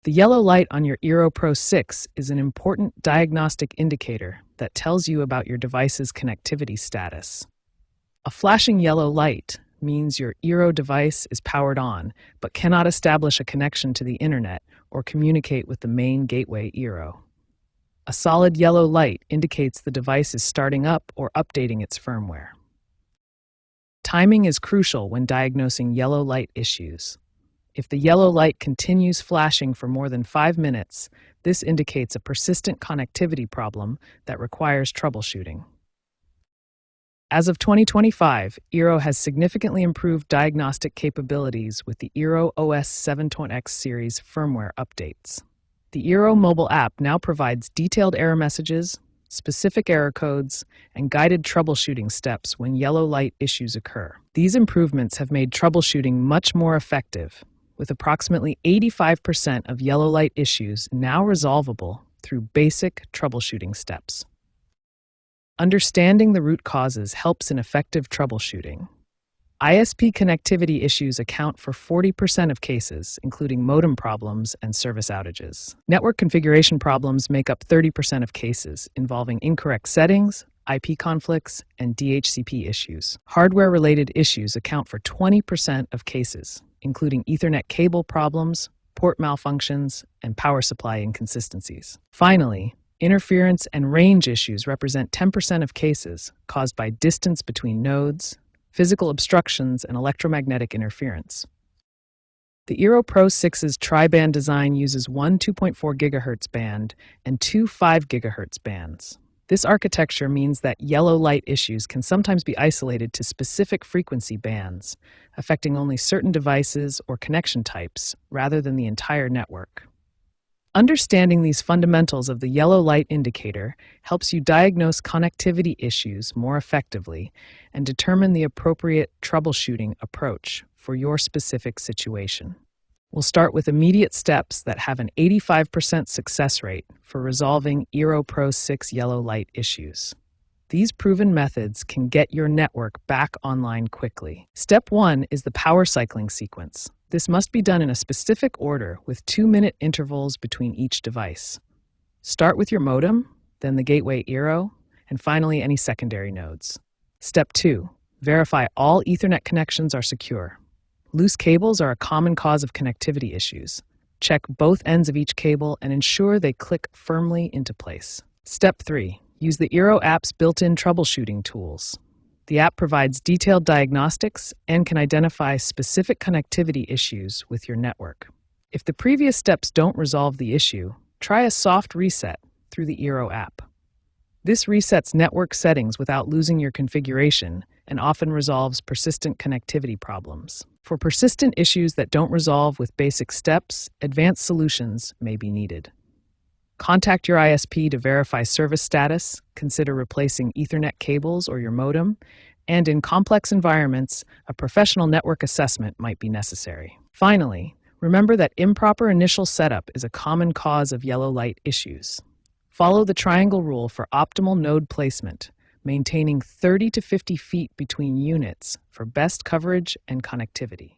The yellow light on your Eero Pro 6 is an important diagnostic indicator that tells you about your device's connectivity status. A flashing yellow light means your Eero device is powered on, but cannot establish a connection to the internet or communicate with the main gateway Eero. A solid yellow light indicates the device is starting up or updating its firmware. Timing is crucial when diagnosing yellow light issues. If the yellow light continues flashing for more than 5 minutes, this indicates a persistent connectivity problem that requires troubleshooting. As of 2025, Eero has significantly improved diagnostic capabilities with the Eero OS 7.x series firmware updates. The Eero mobile app now provides detailed error messages, specific error codes, and guided troubleshooting steps when yellow light issues occur. These improvements have made troubleshooting much more effective, with approximately 85% of yellow light issues now resolvable through basic troubleshooting steps. Understanding the root causes helps in effective troubleshooting. ISP connectivity issues account for 40% of cases, including modem problems and service outages. Network configuration problems make up 30% of cases, involving incorrect settings, IP conflicts, and DHCP issues. Hardware-related issues account for 20% of cases, including Ethernet cable problems, port malfunctions, and power supply inconsistencies. Finally, interference and range issues represent 10% of cases caused by distance between nodes, physical obstructions, and electromagnetic interference. The Eero Pro 6's tri-band design uses one 2.4 GHz band and two 5 GHz bands. This architecture means that yellow light issues can sometimes be isolated to specific frequency bands, affecting only certain devices or connection types rather than the entire network. Understanding these fundamentals of the yellow light indicator helps you diagnose connectivity issues more effectively and determine the appropriate troubleshooting approach for your specific situation. We'll start with immediate steps that have an 85% success rate for resolving Eero Pro 6 yellow light issues. These proven methods can get your network back online quickly. Step 1 is the power cycling sequence. This must be done in a specific order with 2-minute intervals between each device. Start with your modem, then the gateway Eero, and finally any secondary nodes. Step 2. Verify all Ethernet connections are secure. Loose cables are a common cause of connectivity issues. Check both ends of each cable and ensure they click firmly into place. Step 3. Use the Eero app's built-in troubleshooting tools. The app provides detailed diagnostics and can identify specific connectivity issues with your network. If the previous steps don't resolve the issue, try a soft reset through the Eero app. This resets network settings without losing your configuration and often resolves persistent connectivity problems. For persistent issues that don't resolve with basic steps, advanced solutions may be needed. Contact your ISP to verify service status, consider replacing Ethernet cables or your modem, and in complex environments, a professional network assessment might be necessary. Finally, remember that improper initial setup is a common cause of yellow light issues. Follow the triangle rule for optimal node placement, maintaining 30 to 50 feet between units for best coverage and connectivity.